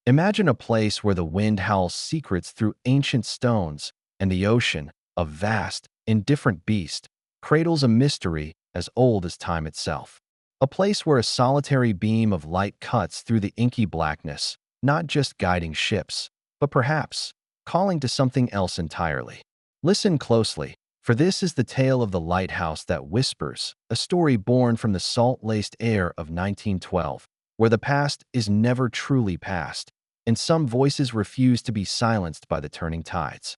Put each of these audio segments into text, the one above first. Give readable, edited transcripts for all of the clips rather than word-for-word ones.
Imagine a place where the wind howls secrets through ancient stones, and the ocean, a vast, indifferent beast, cradles a mystery as old as time itself. A place where a solitary beam of light cuts through the inky blackness, not just guiding ships, but perhaps calling to something else entirely. Listen closely, for this is the tale of the lighthouse that whispers, a story born from the salt-laced air of 1912, where the past is never truly past, and some voices refuse to be silenced by the turning tides.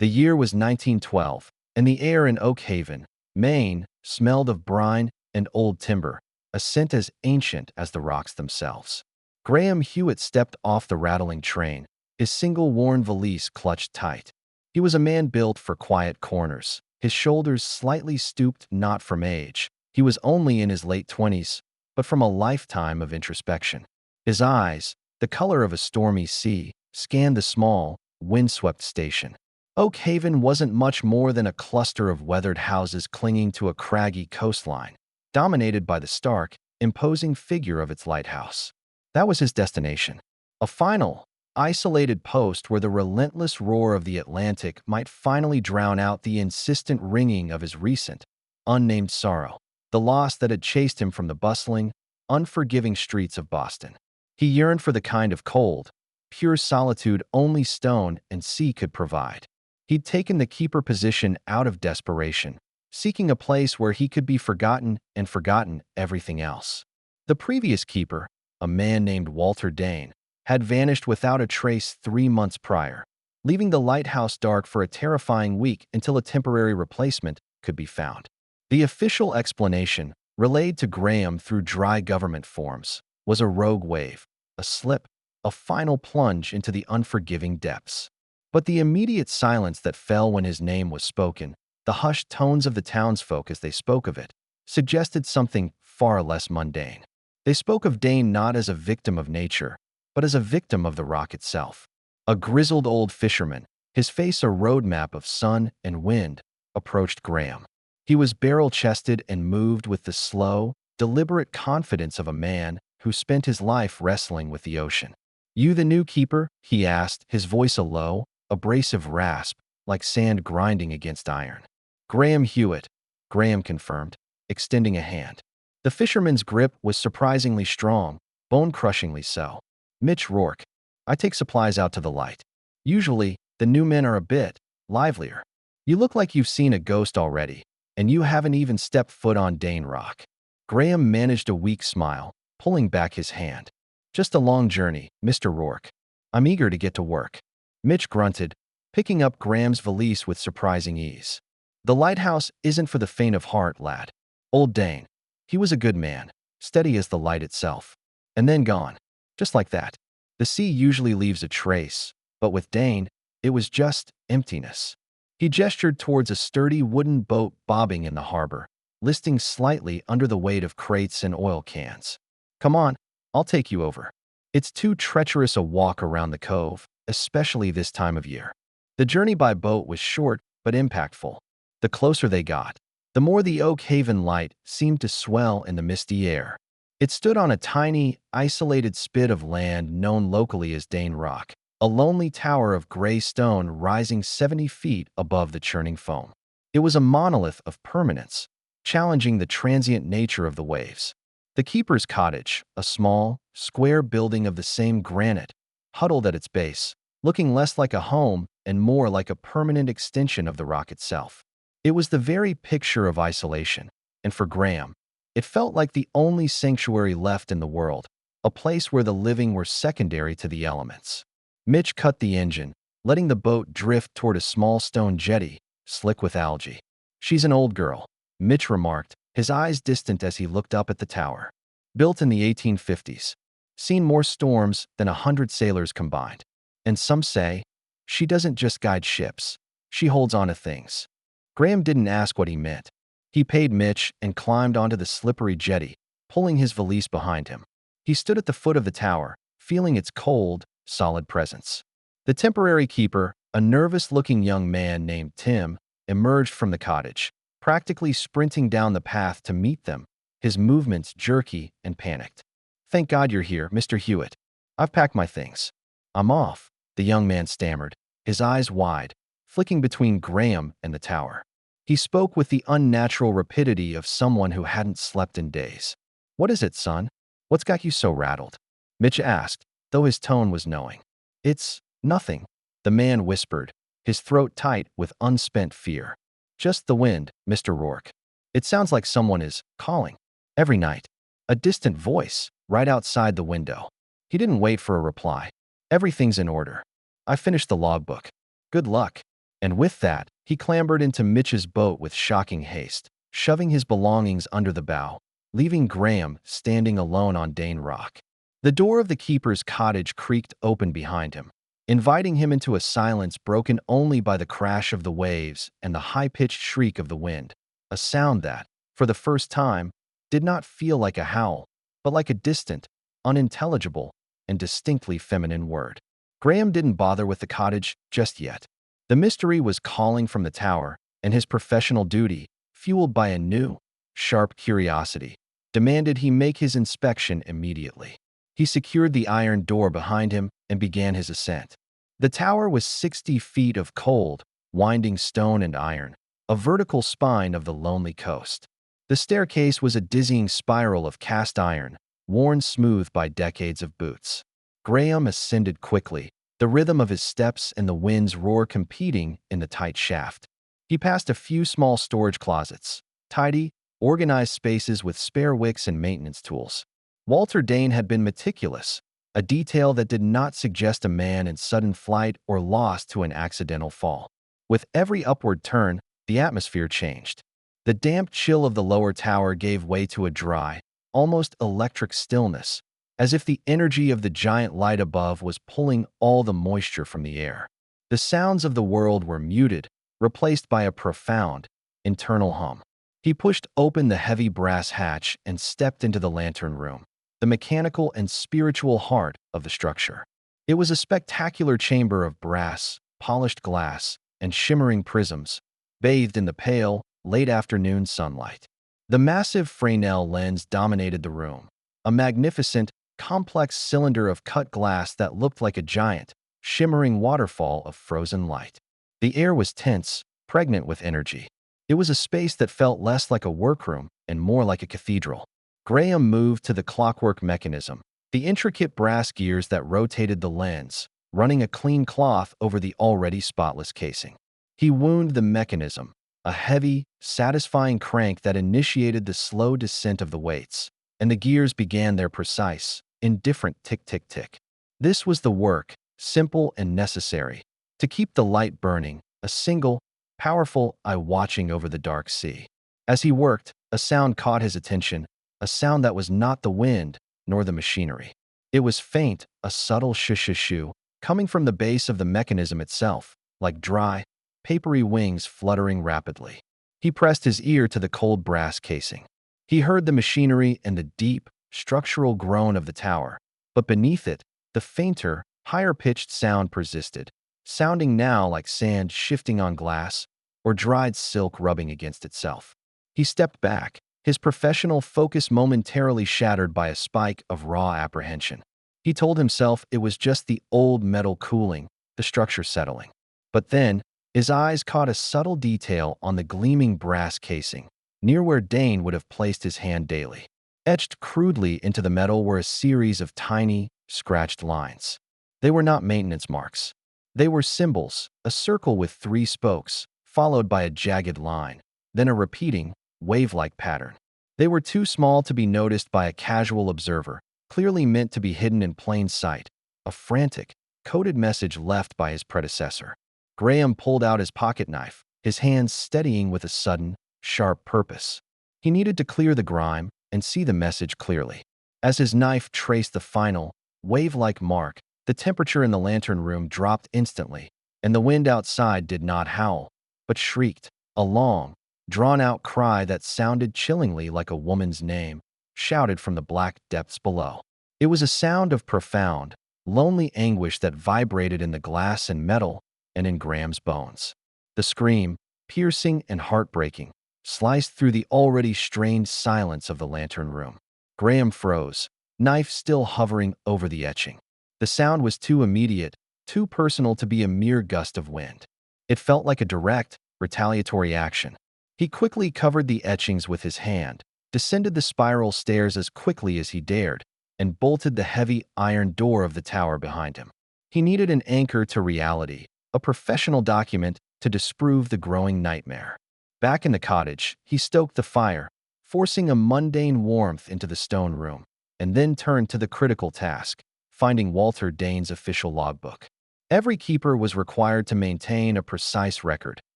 The year was 1912, and the air in Oak Haven, Maine, smelled of brine and old timber, a scent as ancient as the rocks themselves. Graham Hewitt stepped off the rattling train, his single worn valise clutched tight. He was a man built for quiet corners, his shoulders slightly stooped not from age. He was only in his late 20s, but from a lifetime of introspection. His eyes, the color of a stormy sea, scanned the small, windswept station. Oak Haven wasn't much more than a cluster of weathered houses clinging to a craggy coastline, dominated by the stark, imposing figure of its lighthouse. That was his destination. A final, isolated post where the relentless roar of the Atlantic might finally drown out the insistent ringing of his recent, unnamed sorrow, the loss that had chased him from the bustling, unforgiving streets of Boston. He yearned for the kind of cold, pure solitude only stone and sea could provide. He'd taken the keeper position out of desperation, seeking a place where he could be forgotten and forgotten everything else. The previous keeper, a man named Walter Dane, had vanished without a trace 3 months prior, leaving the lighthouse dark for a terrifying week until a temporary replacement could be found. The official explanation, relayed to Graham through dry government forms, was a rogue wave, a slip, a final plunge into the unforgiving depths. But the immediate silence that fell when his name was spoken, the hushed tones of the townsfolk as they spoke of it, suggested something far less mundane. They spoke of Dane not as a victim of nature, but as a victim of the rock itself. A grizzled old fisherman, his face a roadmap of sun and wind, approached Graham. He was barrel-chested and moved with the slow, deliberate confidence of a man who spent his life wrestling with the ocean. "You the new keeper?" he asked, his voice a low, abrasive rasp, like sand grinding against iron. "Graham Hewitt," Graham confirmed, extending a hand. The fisherman's grip was surprisingly strong, bone-crushingly so. "Mitch Rourke. I take supplies out to the light. Usually, the new men are a bit livelier. You look like you've seen a ghost already, and you haven't even stepped foot on Dane Rock." Graham managed a weak smile, pulling back his hand. "Just a long journey, Mr. Rourke. I'm eager to get to work." Mitch grunted, picking up Graham's valise with surprising ease. "The lighthouse isn't for the faint of heart, lad. Old Dane. He was a good man, steady as the light itself. And then gone. Just like that. The sea usually leaves a trace, but with Dane, it was just emptiness." He gestured towards a sturdy wooden boat bobbing in the harbor, listing slightly under the weight of crates and oil cans. "Come on, I'll take you over. It's too treacherous a walk around the cove, especially this time of year." The journey by boat was short but impactful. The closer they got, the more the Oak Haven light seemed to swell in the misty air. It stood on a tiny, isolated spit of land known locally as Dane Rock, a lonely tower of gray stone rising 70 feet above the churning foam. It was a monolith of permanence, challenging the transient nature of the waves. The keeper's cottage, a small, square building of the same granite, huddled at its base, looking less like a home and more like a permanent extension of the rock itself. It was the very picture of isolation, and for Graham, it felt like the only sanctuary left in the world, a place where the living were secondary to the elements. Mitch cut the engine, letting the boat drift toward a small stone jetty, slick with algae. "She's an old girl," Mitch remarked, his eyes distant as he looked up at the tower. "Built in the 1850s. Seen more storms than 100 sailors combined. And some say, she doesn't just guide ships, she holds on to things." Graham didn't ask what he meant. He paid Mitch and climbed onto the slippery jetty, pulling his valise behind him. He stood at the foot of the tower, feeling its cold, solid presence. The temporary keeper, a nervous-looking young man named Tim, emerged from the cottage, practically sprinting down the path to meet them, his movements jerky and panicked. "Thank God you're here, Mr. Hewitt. I've packed my things." "I'm off," the young man stammered, his eyes wide, flicking between Graham and the tower. He spoke with the unnatural rapidity of someone who hadn't slept in days. "What is it, son? What's got you so rattled?" Mitch asked, though his tone was knowing. "It's nothing," the man whispered, his throat tight with unspent fear. "Just the wind, Mr. Rourke. It sounds like someone is calling. Every night. A distant voice, right outside the window." He didn't wait for a reply. "Everything's in order. I finished the logbook. Good luck." And with that, he clambered into Mitch's boat with shocking haste, shoving his belongings under the bow, leaving Graham standing alone on Dane Rock. The door of the keeper's cottage creaked open behind him, inviting him into a silence broken only by the crash of the waves and the high-pitched shriek of the wind, a sound that, for the first time, did not feel like a howl, but like a distant, unintelligible, and distinctly feminine word. Graham didn't bother with the cottage just yet. The mystery was calling from the tower, and his professional duty, fueled by a new, sharp curiosity, demanded he make his inspection immediately. He secured the iron door behind him and began his ascent. The tower was 60 feet of cold, winding stone and iron, a vertical spine of the lonely coast. The staircase was a dizzying spiral of cast iron, worn smooth by decades of boots. Graham ascended quickly, the rhythm of his steps and the wind's roar competing in the tight shaft. He passed a few small storage closets, tidy, organized spaces with spare wicks and maintenance tools. Walter Dane had been meticulous, a detail that did not suggest a man in sudden flight or lost to an accidental fall. With every upward turn, the atmosphere changed. The damp chill of the lower tower gave way to a dry, almost electric stillness, as if the energy of the giant light above was pulling all the moisture from the air. The sounds of the world were muted, replaced by a profound, internal hum. He pushed open the heavy brass hatch and stepped into the lantern room, the mechanical and spiritual heart of the structure. It was a spectacular chamber of brass, polished glass, and shimmering prisms, bathed in the pale, late-afternoon sunlight. The massive Fresnel lens dominated the room, a magnificent, complex cylinder of cut glass that looked like a giant, shimmering waterfall of frozen light. The air was tense, pregnant with energy. It was a space that felt less like a workroom and more like a cathedral. Graham moved to the clockwork mechanism, the intricate brass gears that rotated the lens, running a clean cloth over the already spotless casing. He wound the mechanism, a heavy, satisfying crank that initiated the slow descent of the weights, and the gears began their precise, indifferent tick-tick-tick. This was the work, simple and necessary, to keep the light burning, a single, powerful eye watching over the dark sea. As he worked, a sound caught his attention, a sound that was not the wind nor the machinery. It was faint, a subtle shoo-shoo-shoo, coming from the base of the mechanism itself, like dry, papery wings fluttering rapidly. He pressed his ear to the cold brass casing. He heard the machinery and the deep, structural groan of the tower, but beneath it, the fainter, higher-pitched sound persisted, sounding now like sand shifting on glass or dried silk rubbing against itself. He stepped back, his professional focus momentarily shattered by a spike of raw apprehension. He told himself it was just the old metal cooling, the structure settling. But then, his eyes caught a subtle detail on the gleaming brass casing, near where Dane would have placed his hand daily. Etched crudely into the metal were a series of tiny, scratched lines. They were not maintenance marks. They were symbols, a circle with 3 spokes, followed by a jagged line, then a repeating, wave-like pattern. They were too small to be noticed by a casual observer, clearly meant to be hidden in plain sight, a frantic, coded message left by his predecessor. Graham pulled out his pocket knife, his hands steadying with a sudden, sharp purpose. He needed to clear the grime and see the message clearly. As his knife traced the final, wave-like mark, the temperature in the lantern room dropped instantly, and the wind outside did not howl, but shrieked, a long, drawn-out cry that sounded chillingly like a woman's name, shouted from the black depths below. It was a sound of profound, lonely anguish that vibrated in the glass and metal and in Graham's bones. The scream, piercing and heartbreaking, sliced through the already strained silence of the lantern room. Graham froze, knife still hovering over the etching. The sound was too immediate, too personal to be a mere gust of wind. It felt like a direct, retaliatory action. He quickly covered the etchings with his hand, descended the spiral stairs as quickly as he dared, and bolted the heavy iron door of the tower behind him. He needed an anchor to reality, a professional document to disprove the growing nightmare. Back in the cottage, he stoked the fire, forcing a mundane warmth into the stone room, and then turned to the critical task, finding Walter Dane's official logbook. Every keeper was required to maintain a precise record,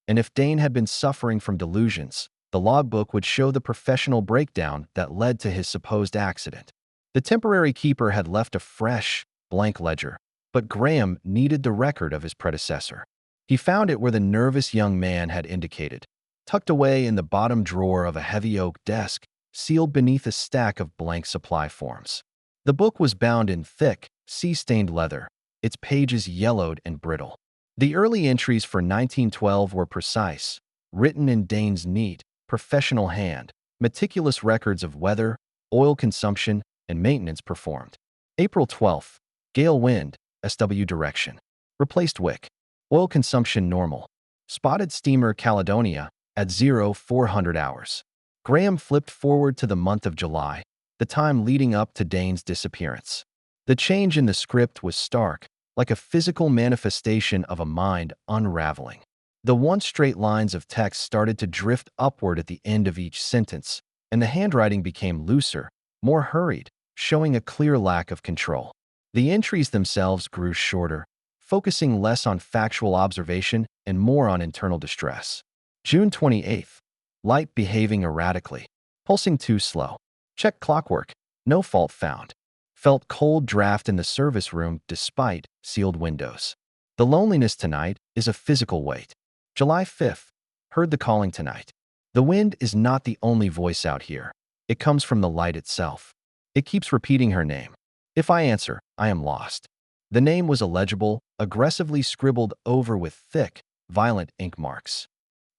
and if Dane had been suffering from delusions, the logbook would show the professional breakdown that led to his supposed accident. The temporary keeper had left a fresh, blank ledger, but Graham needed the record of his predecessor. He found it where the nervous young man had indicated, tucked away in the bottom drawer of a heavy oak desk, sealed beneath a stack of blank supply forms. The book was bound in thick, sea-stained leather, its pages yellowed and brittle. The early entries for 1912 were precise, written in Dane's neat, professional hand, meticulous records of weather, oil consumption, and maintenance performed. April 12th, gale wind, SW direction. Replaced wick. Oil consumption normal. Spotted steamer Caledonia at 0400 hours. Graham flipped forward to the month of July, the time leading up to Dane's disappearance. The change in the script was stark, like a physical manifestation of a mind unraveling. The once straight lines of text started to drift upward at the end of each sentence, and the handwriting became looser, more hurried, showing a clear lack of control. The entries themselves grew shorter, focusing less on factual observation and more on internal distress. June 28th. Light behaving erratically. Pulsing too slow. Check clockwork. No fault found. Felt cold draft in the service room despite sealed windows. The loneliness tonight is a physical weight. July 5th. Heard the calling tonight. The wind is not the only voice out here. It comes from the light itself. It keeps repeating her name. If I answer, I am lost. The name was illegible, aggressively scribbled over with thick, violent ink marks.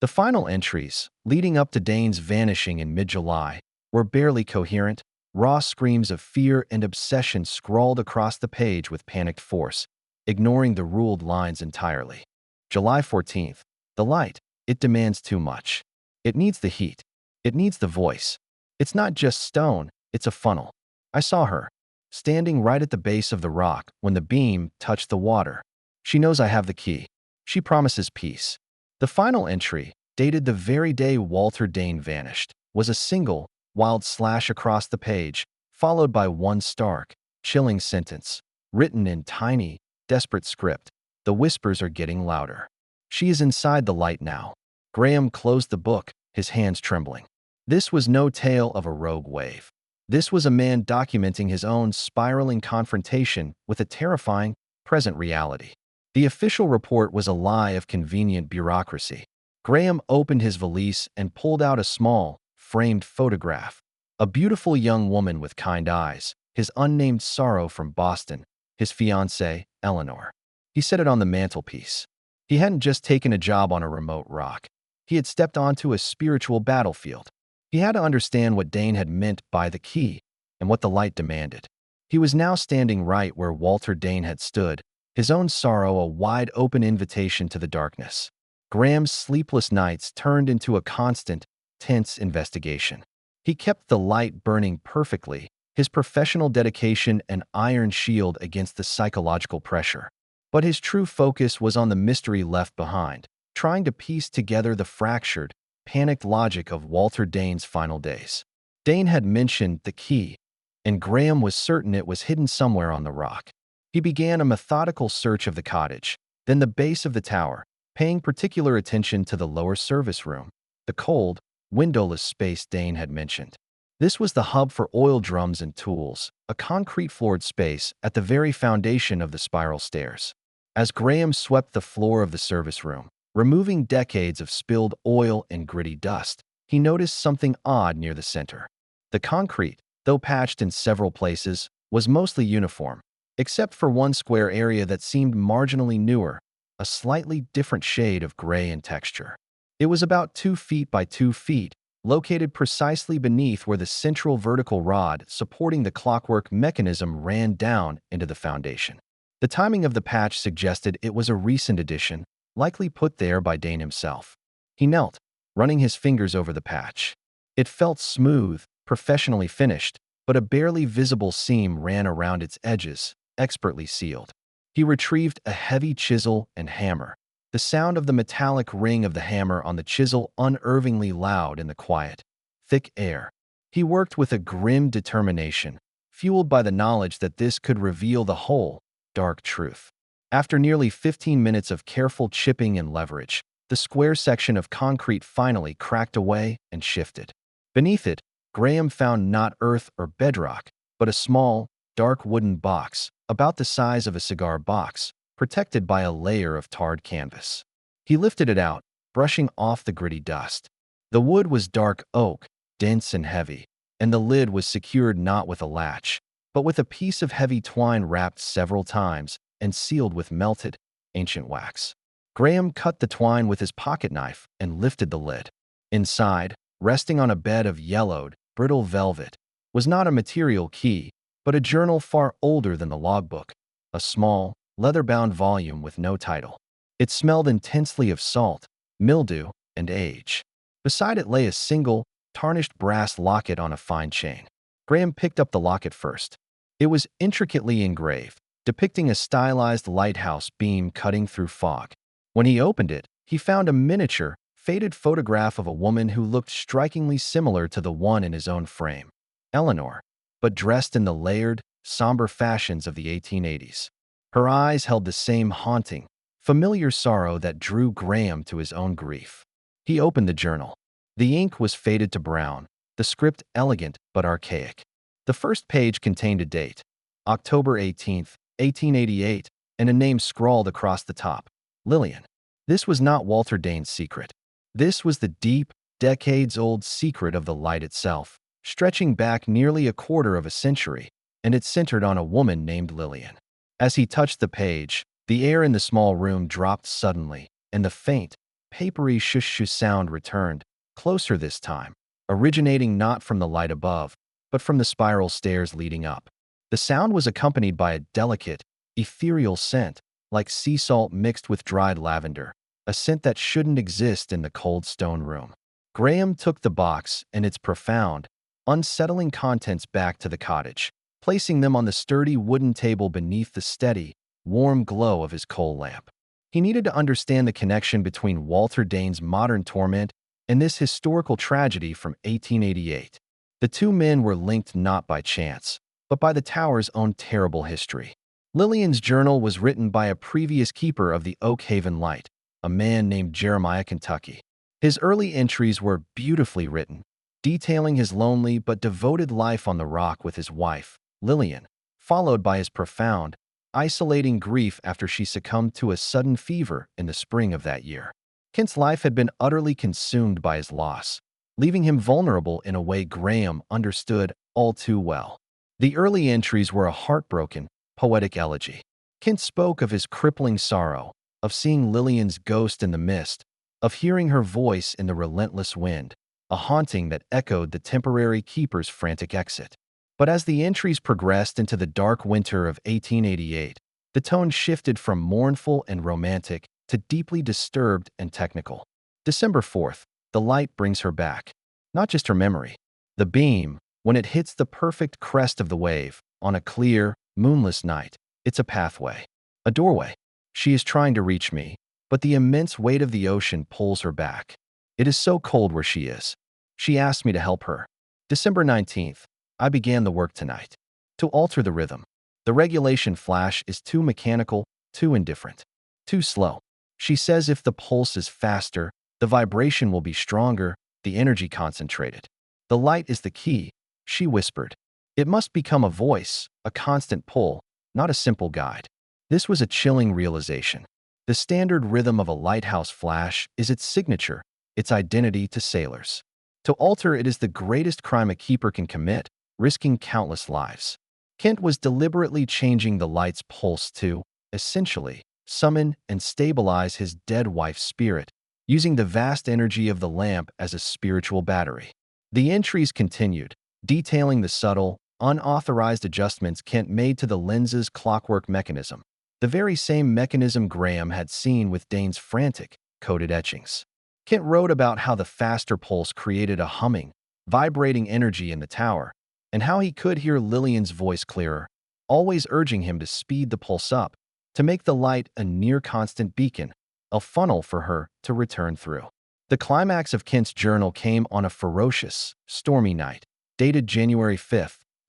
The final entries, leading up to Dane's vanishing in mid-July, were barely coherent, raw screams of fear and obsession scrawled across the page with panicked force, ignoring the ruled lines entirely. July 14th. The light. It demands too much. It needs the heat. It needs the voice. It's not just stone, it's a funnel. I saw her, standing right at the base of the rock when the beam touched the water. She knows I have the key. She promises peace. The final entry, dated the very day Walter Dane vanished, was a single, wild slash across the page, followed by one stark, chilling sentence, written in tiny, desperate script. The whispers are getting louder. She is inside the light now. Graham closed the book, his hands trembling. This was no tale of a rogue wave. This was a man documenting his own spiraling confrontation with a terrifying, present reality. The official report was a lie of convenient bureaucracy. Graham opened his valise and pulled out a small, framed photograph. A beautiful young woman with kind eyes, his unnamed sorrow from Boston, his fiancée, Eleanor. He set it on the mantelpiece. He hadn't just taken a job on a remote rock. He had stepped onto a spiritual battlefield. He had to understand what Dane had meant by the key and what the light demanded. He was now standing right where Walter Dane had stood, his own sorrow a wide-open invitation to the darkness. Graham's sleepless nights turned into a constant, tense investigation. He kept the light burning perfectly, his professional dedication an iron shield against the psychological pressure. But his true focus was on the mystery left behind, trying to piece together the fractured, panicked logic of Walter Dane's final days. Dane had mentioned the key, and Graham was certain it was hidden somewhere on the rock. He began a methodical search of the cottage, then the base of the tower, paying particular attention to the lower service room, the cold, windowless space Dane had mentioned. This was the hub for oil drums and tools, a concrete-floored space at the very foundation of the spiral stairs. As Graham swept the floor of the service room, removing decades of spilled oil and gritty dust, he noticed something odd near the center. The concrete, though patched in several places, was mostly uniform, except for one square area that seemed marginally newer, a slightly different shade of gray in texture. It was about 2 feet by 2 feet, located precisely beneath where the central vertical rod supporting the clockwork mechanism ran down into the foundation. The timing of the patch suggested it was a recent addition, likely put there by Dane himself. He knelt, running his fingers over the patch. It felt smooth, professionally finished, but a barely visible seam ran around its edges, expertly sealed. He retrieved a heavy chisel and hammer, the sound of the metallic ring of the hammer on the chisel unnervingly loud in the quiet, thick air. He worked with a grim determination, fueled by the knowledge that this could reveal the whole, dark truth. After nearly 15 minutes of careful chipping and leverage, the square section of concrete finally cracked away and shifted. Beneath it, Graham found not earth or bedrock, but a small, dark wooden box, about the size of a cigar box, protected by a layer of tarred canvas. He lifted it out, brushing off the gritty dust. The wood was dark oak, dense and heavy, and the lid was secured not with a latch, but with a piece of heavy twine wrapped several times and sealed with melted, ancient wax. Graham cut the twine with his pocket knife and lifted the lid. Inside, resting on a bed of yellowed, brittle velvet, was not a material key, but a journal far older than the logbook, a small, leather-bound volume with no title. It smelled intensely of salt, mildew, and age. Beside it lay a single, tarnished brass locket on a fine chain. Graham picked up the locket first. It was intricately engraved, depicting a stylized lighthouse beam cutting through fog. When he opened it, he found a miniature, faded photograph of a woman who looked strikingly similar to the one in his own frame, Eleanor, but dressed in the layered, somber fashions of the 1880s. Her eyes held the same haunting, familiar sorrow that drew Graham to his own grief. He opened the journal. The ink was faded to brown, the script elegant but archaic. The first page contained a date, October 18th, 1888, and a name scrawled across the top, Lillian. This was not Walter Dane's secret. This was the deep, decades-old secret of the light itself, stretching back nearly a quarter of a century, and it centered on a woman named Lillian. As he touched the page, the air in the small room dropped suddenly, and the faint, papery shush-shush sound returned, closer this time, originating not from the light above, but from the spiral stairs leading up. The sound was accompanied by a delicate, ethereal scent, like sea salt mixed with dried lavender, a scent that shouldn't exist in the cold stone room. Graham took the box and its profound, unsettling contents back to the cottage, placing them on the sturdy wooden table beneath the steady, warm glow of his coal lamp. He needed to understand the connection between Walter Dane's modern torment and this historical tragedy from 1888. The two men were linked not by chance, but by the tower's own terrible history. Lillian's journal was written by a previous keeper of the Oak Haven Light, a man named Jeremiah Kentucky. His early entries were beautifully written, detailing his lonely but devoted life on the rock with his wife, Lillian, followed by his profound, isolating grief after she succumbed to a sudden fever in the spring of that year. Kent's life had been utterly consumed by his loss, leaving him vulnerable in a way Graham understood all too well. The early entries were a heartbroken, poetic elegy. Kent spoke of his crippling sorrow, of seeing Lillian's ghost in the mist, of hearing her voice in the relentless wind, a haunting that echoed the temporary keeper's frantic exit. But as the entries progressed into the dark winter of 1888, the tone shifted from mournful and romantic to deeply disturbed and technical. December 4th, the light brings her back. Not just her memory. The beam, when it hits the perfect crest of the wave, on a clear, moonless night, it's a pathway. A doorway. She is trying to reach me, but the immense weight of the ocean pulls her back. It is so cold where she is. She asked me to help her. December 19th, I began the work tonight. To alter the rhythm. The regulation flash is too mechanical, too indifferent, too slow. She says if the pulse is faster, the vibration will be stronger, the energy concentrated. The light is the key, she whispered. It must become a voice, a constant pull, not a simple guide. This was a chilling realization. The standard rhythm of a lighthouse flash is its signature, its identity to sailors. To alter it is the greatest crime a keeper can commit, risking countless lives. Kent was deliberately changing the light's pulse to, essentially, summon and stabilize his dead wife's spirit, using the vast energy of the lamp as a spiritual battery. The entries continued, detailing the subtle, unauthorized adjustments Kent made to the lens's clockwork mechanism, the very same mechanism Graham had seen with Dane's frantic, coded etchings. Kent wrote about how the faster pulse created a humming, vibrating energy in the tower, and how he could hear Lillian's voice clearer, always urging him to speed the pulse up, to make the light a near-constant beacon, a funnel for her to return through. The climax of Kent's journal came on a ferocious, stormy night, dated January 5,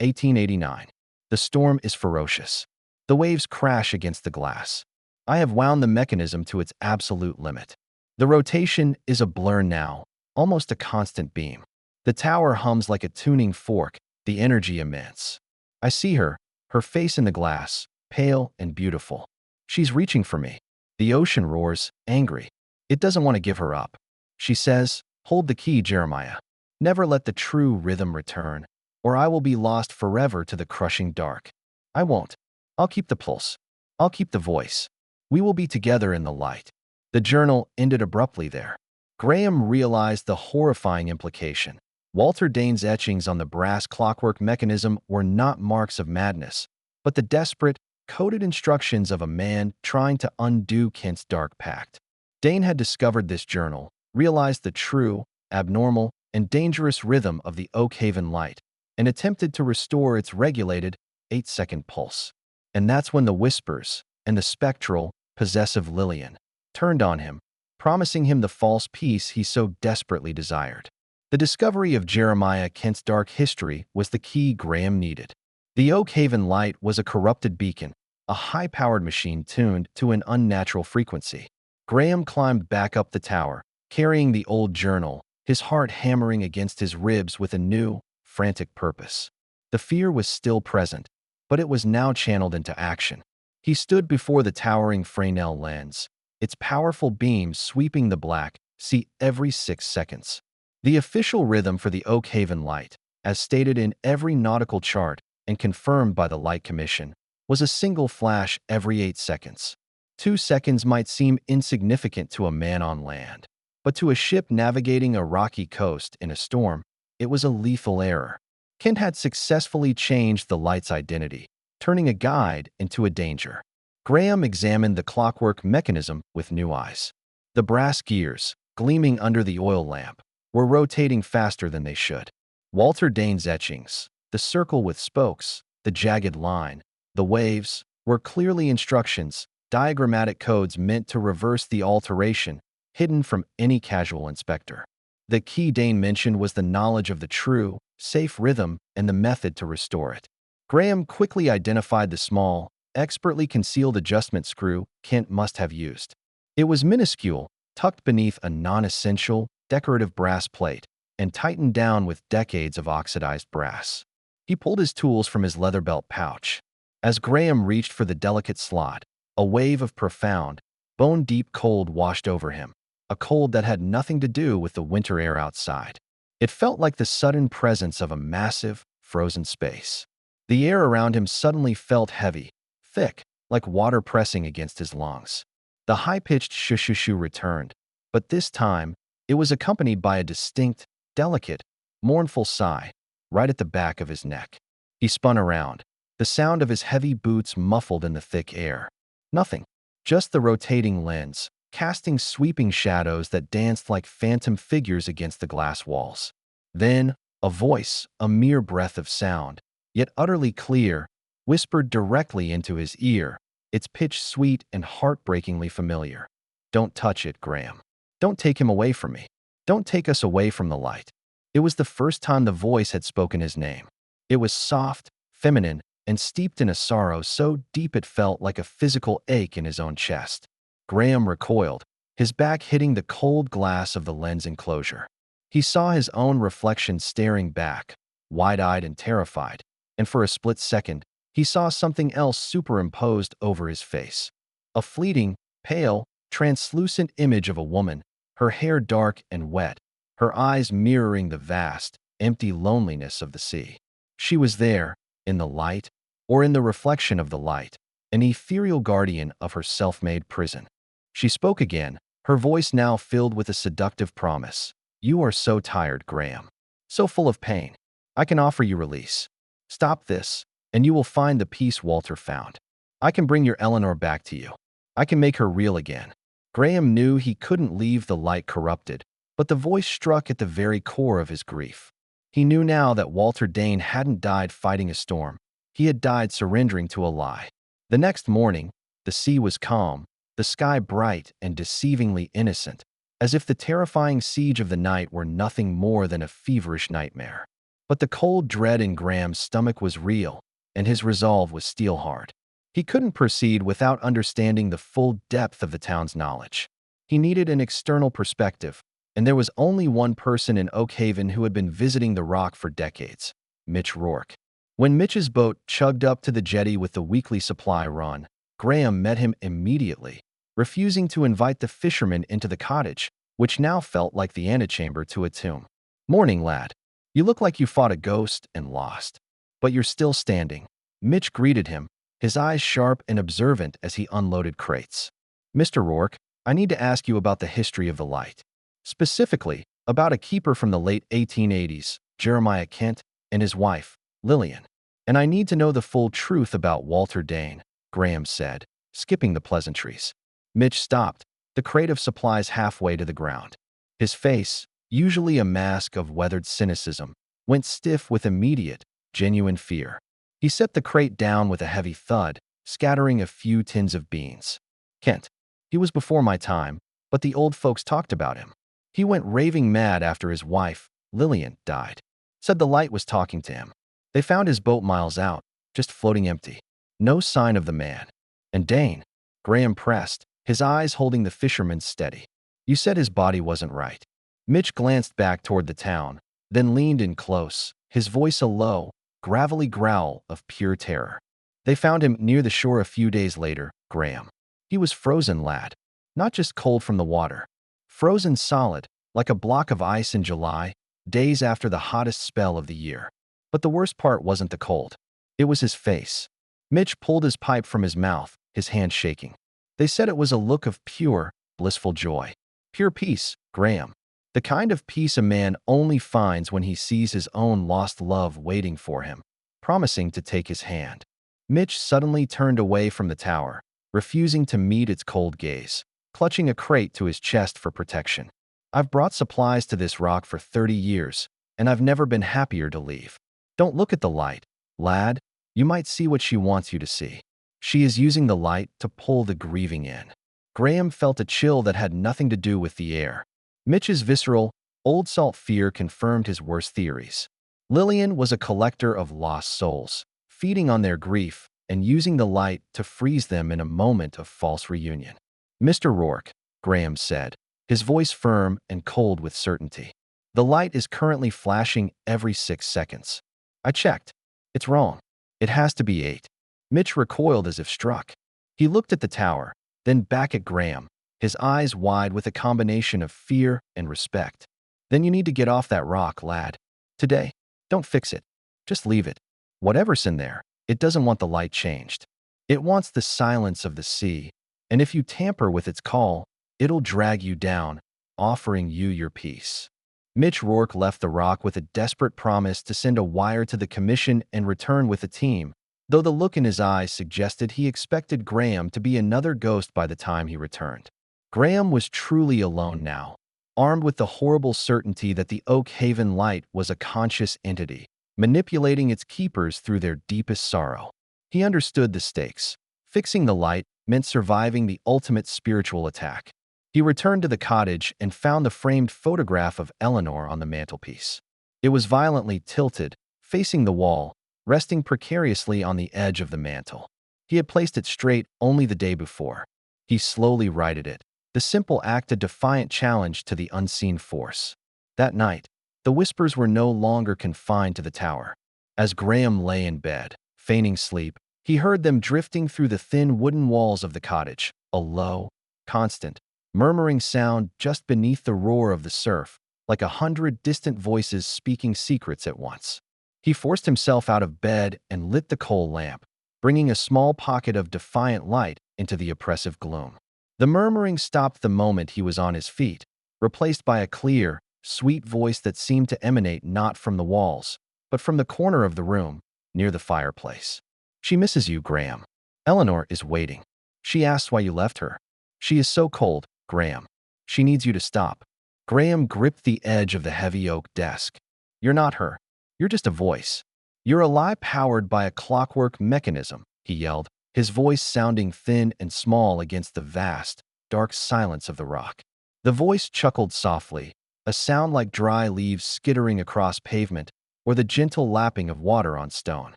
1889. The storm is ferocious. The waves crash against the glass. I have wound the mechanism to its absolute limit. The rotation is a blur now, almost a constant beam. The tower hums like a tuning fork, the energy immense. I see her, her face in the glass, pale and beautiful. She's reaching for me. The ocean roars, angry. It doesn't want to give her up. She says, "Hold the key, Jeremiah. Never let the true rhythm return, or I will be lost forever to the crushing dark." I won't. I'll keep the pulse. I'll keep the voice. We will be together in the light. The journal ended abruptly there. Graham realized the horrifying implication. Walter Dane's etchings on the brass clockwork mechanism were not marks of madness, but the desperate, coded instructions of a man trying to undo Kent's dark pact. Dane had discovered this journal, realized the true, abnormal, and dangerous rhythm of the Oakhaven light, and attempted to restore its regulated, 8-second pulse. And that's when the whispers and the spectral, possessive Lillian turned on him, promising him the false peace he so desperately desired. The discovery of Jeremiah Kent's dark history was the key Graham needed. The Oakhaven light was a corrupted beacon, a high-powered machine tuned to an unnatural frequency. Graham climbed back up the tower, carrying the old journal, his heart hammering against his ribs with a new, frantic purpose. The fear was still present, but it was now channeled into action. He stood before the towering Fresnel lens, its powerful beams sweeping the black sea every 6 seconds. The official rhythm for the Oakhaven light, as stated in every nautical chart and confirmed by the Light Commission, was a single flash every 8 seconds. 2 seconds might seem insignificant to a man on land, but to a ship navigating a rocky coast in a storm, it was a lethal error. Kent had successfully changed the light's identity, turning a guide into a danger. Graham examined the clockwork mechanism with new eyes. The brass gears, gleaming under the oil lamp, were rotating faster than they should. Walter Dane's etchings, the circle with spokes, the jagged line, the waves, were clearly instructions, diagrammatic codes meant to reverse the alteration, hidden from any casual inspector. The key Dane mentioned was the knowledge of the true, safe rhythm and the method to restore it. Graham quickly identified the small, expertly concealed adjustment screw Kent must have used. It was minuscule, tucked beneath a non-essential, decorative brass plate, and tightened down with decades of oxidized brass. He pulled his tools from his leather belt pouch. As Graham reached for the delicate slot, a wave of profound, bone-deep cold washed over him, a cold that had nothing to do with the winter air outside. It felt like the sudden presence of a massive, frozen space. The air around him suddenly felt heavy, thick, like water pressing against his lungs. The high-pitched shoo-shoo-shoo returned, but this time, it was accompanied by a distinct, delicate, mournful sigh, right at the back of his neck. He spun around, the sound of his heavy boots muffled in the thick air. Nothing, just the rotating lens, casting sweeping shadows that danced like phantom figures against the glass walls. Then, a voice, a mere breath of sound, yet utterly clear, whispered directly into his ear, its pitch sweet and heartbreakingly familiar. "Don't touch it, Graham. Don't take him away from me. Don't take us away from the light." It was the first time the voice had spoken his name. It was soft, feminine, and steeped in a sorrow so deep it felt like a physical ache in his own chest. Graham recoiled, his back hitting the cold glass of the lens enclosure. He saw his own reflection staring back, wide-eyed and terrified, and for a split second, he saw something else superimposed over his face. A fleeting, pale, translucent image of a woman, her hair dark and wet, her eyes mirroring the vast, empty loneliness of the sea. She was there, in the light, or in the reflection of the light, an ethereal guardian of her self-made prison. She spoke again, her voice now filled with a seductive promise. You are so tired, Graham. So full of pain. I can offer you release. Stop this, and you will find the peace Walter found. I can bring your Eleanor back to you. I can make her real again. Graham knew he couldn't leave the light corrupted, but the voice struck at the very core of his grief. He knew now that Walter Dane hadn't died fighting a storm. He had died surrendering to a lie. The next morning, the sea was calm, the sky bright and deceivingly innocent, as if the terrifying siege of the night were nothing more than a feverish nightmare. But the cold dread in Graham's stomach was real, and his resolve was steel hard. He couldn't proceed without understanding the full depth of the town's knowledge. He needed an external perspective, and there was only one person in Oakhaven who had been visiting the Rock for decades: Mitch Rourke. When Mitch's boat chugged up to the jetty with the weekly supply run, Graham met him immediately, refusing to invite the fisherman into the cottage, which now felt like the antechamber to a tomb. "Morning, lad. You look like you fought a ghost and lost. But you're still standing." Mitch greeted him, his eyes sharp and observant as he unloaded crates. "Mr. Rourke, I need to ask you about the history of the light. Specifically, about a keeper from the late 1880s, Jeremiah Kent, and his wife, Lillian. And I need to know the full truth about Walter Dane," Graham said, skipping the pleasantries. Mitch stopped, the crate of supplies halfway to the ground. His face, usually a mask of weathered cynicism, went stiff with immediate, genuine fear. He set the crate down with a heavy thud, scattering a few tins of beans. "Kent. He was before my time, but the old folks talked about him. He went raving mad after his wife, Lillian, died. Said the light was talking to him. They found his boat miles out, just floating empty. No sign of the man. And Dane," Graham pressed, his eyes holding the fisherman steady. "You said his body wasn't right." Mitch glanced back toward the town, then leaned in close, his voice a low, gravelly growl of pure terror. "They found him near the shore a few days later, Graham. He was frozen, lad. Not just cold from the water. Frozen solid, like a block of ice in July, days after the hottest spell of the year. But the worst part wasn't the cold. It was his face." Mitch pulled his pipe from his mouth, his hand shaking. "They said it was a look of pure, blissful joy. Pure peace, Graham. The kind of peace a man only finds when he sees his own lost love waiting for him, promising to take his hand." Mitch suddenly turned away from the tower, refusing to meet its cold gaze, clutching a crate to his chest for protection. "I've brought supplies to this rock for 30 years, and I've never been happier to leave. Don't look at the light, lad. You might see what she wants you to see. She is using the light to pull the grieving in." Graham felt a chill that had nothing to do with the air. Mitch's visceral, old salt fear confirmed his worst theories. Lillian was a collector of lost souls, feeding on their grief and using the light to freeze them in a moment of false reunion. "Mr. Rourke," Graham said, his voice firm and cold with certainty. "The light is currently flashing every 6 seconds. I checked. It's wrong. It has to be 8. Mitch recoiled as if struck. He looked at the tower, then back at Graham, his eyes wide with a combination of fear and respect. "Then you need to get off that rock, lad. Today. Don't fix it. Just leave it. Whatever's in there, it doesn't want the light changed. It wants the silence of the sea, and if you tamper with its call, it'll drag you down, offering you your peace." Mitch Rourke left the rock with a desperate promise to send a wire to the commission and return with a team, though the look in his eyes suggested he expected Graham to be another ghost by the time he returned. Graham was truly alone now, armed with the horrible certainty that the Oakhaven light was a conscious entity, manipulating its keepers through their deepest sorrow. He understood the stakes. Fixing the light meant surviving the ultimate spiritual attack. He returned to the cottage and found the framed photograph of Eleanor on the mantelpiece. It was violently tilted, facing the wall, resting precariously on the edge of the mantel. He had placed it straight only the day before. He slowly righted it, the simple act a defiant challenge to the unseen force. That night, the whispers were no longer confined to the tower. As Graham lay in bed, feigning sleep, he heard them drifting through the thin wooden walls of the cottage, a low, constant, murmuring sound just beneath the roar of the surf, like 100 distant voices speaking secrets at once. He forced himself out of bed and lit the coal lamp, bringing a small pocket of defiant light into the oppressive gloom. The murmuring stopped the moment he was on his feet, replaced by a clear, sweet voice that seemed to emanate not from the walls, but from the corner of the room, near the fireplace. She misses you, Graham. Eleanor is waiting. She asks why you left her. She is so cold, Graham. She needs you to stop. Graham gripped the edge of the heavy oak desk. You're not her. You're just a voice. You're a lie powered by a clockwork mechanism, he yelled, his voice sounding thin and small against the vast, dark silence of the rock. The voice chuckled softly, a sound like dry leaves skittering across pavement or the gentle lapping of water on stone.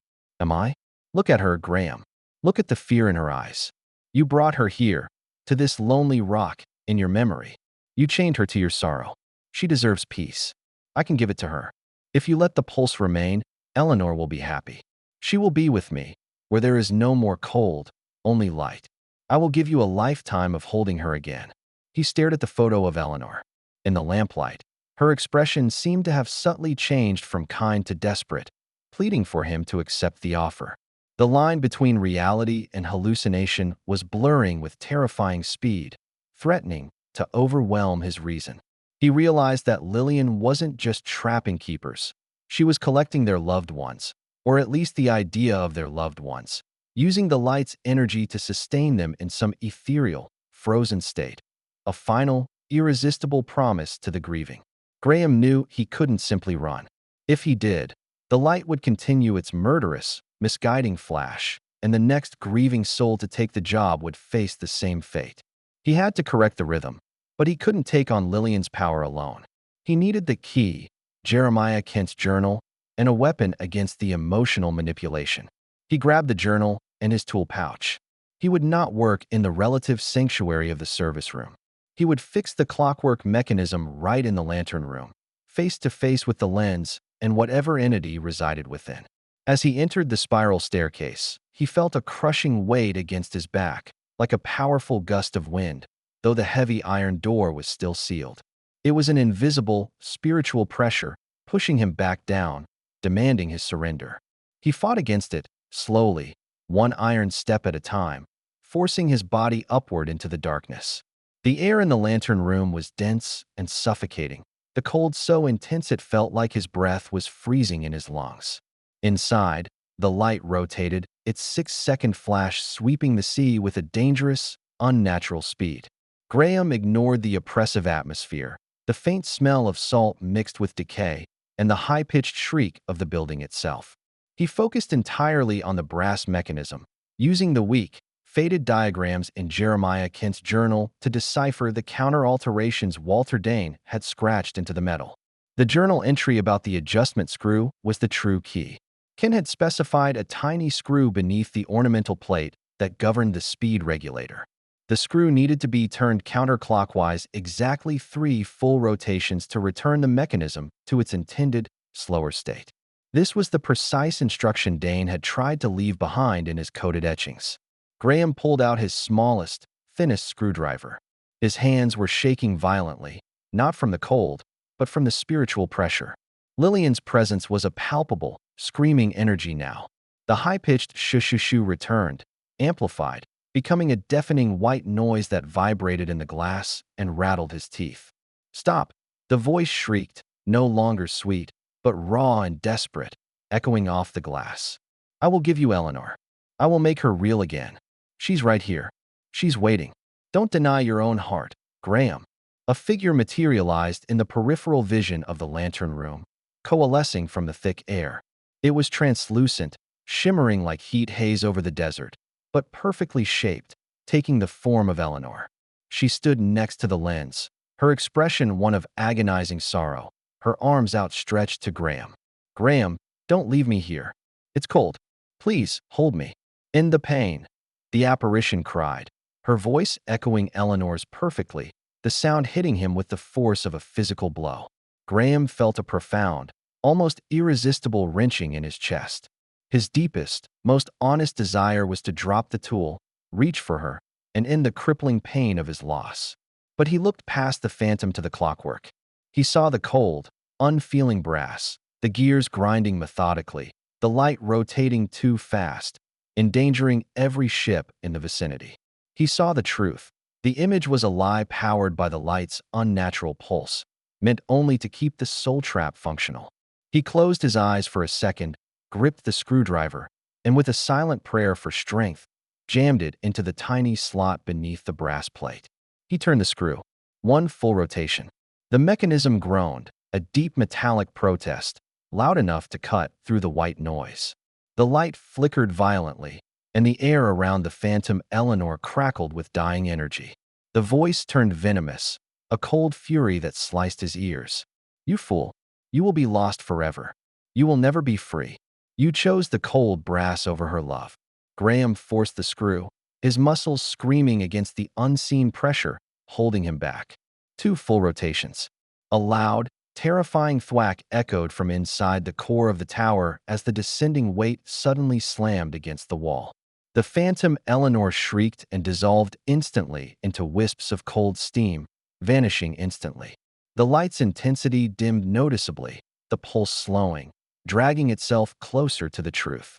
Am I? Look at her, Graham. Look at the fear in her eyes. You brought her here, to this lonely rock, in your memory. You chained her to your sorrow. She deserves peace. I can give it to her. If you let the pulse remain, Eleanor will be happy. She will be with me, where there is no more cold, only light. I will give you a lifetime of holding her again. He stared at the photo of Eleanor. In the lamplight, her expression seemed to have subtly changed from kind to desperate, pleading for him to accept the offer. The line between reality and hallucination was blurring with terrifying speed, threatening to overwhelm his reason. He realized that Lillian wasn't just trapping keepers. She was collecting their loved ones, or at least the idea of their loved ones, using the light's energy to sustain them in some ethereal, frozen state. A final, irresistible promise to the grieving. Graham knew he couldn't simply run. If he did, the light would continue its murderous, misguiding flash, and the next grieving soul to take the job would face the same fate. He had to correct the rhythm, but he couldn't take on Lillian's power alone. He needed the key, Jeremiah Kent's journal, and a weapon against the emotional manipulation. He grabbed the journal and his tool pouch. He would not work in the relative sanctuary of the service room. He would fix the clockwork mechanism right in the lantern room, face to face with the lens and whatever entity resided within. As he entered the spiral staircase, he felt a crushing weight against his back, like a powerful gust of wind, though the heavy iron door was still sealed. It was an invisible, spiritual pressure, pushing him back down, demanding his surrender. He fought against it, slowly, one iron step at a time, forcing his body upward into the darkness. The air in the lantern room was dense and suffocating, the cold so intense it felt like his breath was freezing in his lungs. Inside, the light rotated, its 6-second flash sweeping the sea with a dangerous, unnatural speed. Graham ignored the oppressive atmosphere, the faint smell of salt mixed with decay, and the high-pitched shriek of the building itself. He focused entirely on the brass mechanism, using the weak, faded diagrams in Jeremiah Kent's journal to decipher the counter-alterations Walter Dane had scratched into the metal. The journal entry about the adjustment screw was the true key. Kent had specified a tiny screw beneath the ornamental plate that governed the speed regulator. The screw needed to be turned counterclockwise exactly 3 full rotations to return the mechanism to its intended, slower state. This was the precise instruction Dane had tried to leave behind in his coded etchings. Graham pulled out his smallest, thinnest screwdriver. His hands were shaking violently, not from the cold, but from the spiritual pressure. Lillian's presence was a palpable, screaming energy now. The high-pitched shoo-shoo-shoo returned, amplified, becoming a deafening white noise that vibrated in the glass and rattled his teeth. Stop! The voice shrieked, no longer sweet, but raw and desperate, echoing off the glass. I will give you Eleanor. I will make her real again. She's right here. She's waiting. Don't deny your own heart, Graham. A figure materialized in the peripheral vision of the lantern room, coalescing from the thick air. It was translucent, shimmering like heat haze over the desert, but perfectly shaped, taking the form of Eleanor. She stood next to the lens, her expression one of agonizing sorrow, her arms outstretched to Graham. Graham, don't leave me here. It's cold. Please, hold me. In the pain, the apparition cried, her voice echoing Eleanor's perfectly, the sound hitting him with the force of a physical blow. Graham felt a profound, almost irresistible wrenching in his chest. His deepest, most honest desire was to drop the tool, reach for her, and end the crippling pain of his loss. But he looked past the phantom to the clockwork. He saw the cold, unfeeling brass, the gears grinding methodically, the light rotating too fast, endangering every ship in the vicinity. He saw the truth. The image was a lie powered by the light's unnatural pulse, meant only to keep the soul trap functional. He closed his eyes for a second, gripped the screwdriver, and with a silent prayer for strength, jammed it into the tiny slot beneath the brass plate. He turned the screw. One full rotation. The mechanism groaned, a deep metallic protest, loud enough to cut through the white noise. The light flickered violently, and the air around the phantom Eleanor crackled with dying energy. The voice turned venomous, a cold fury that sliced his ears. "You fool! You will be lost forever. You will never be free. You chose the cold brass over her love." Graham forced the screw, his muscles screaming against the unseen pressure, holding him back. Two full rotations. A loud, terrifying thwack echoed from inside the core of the tower as the descending weight suddenly slammed against the wall. The phantom Eleanor shrieked and dissolved instantly into wisps of cold steam, vanishing instantly. The light's intensity dimmed noticeably, the pulse slowing, dragging itself closer to the truth.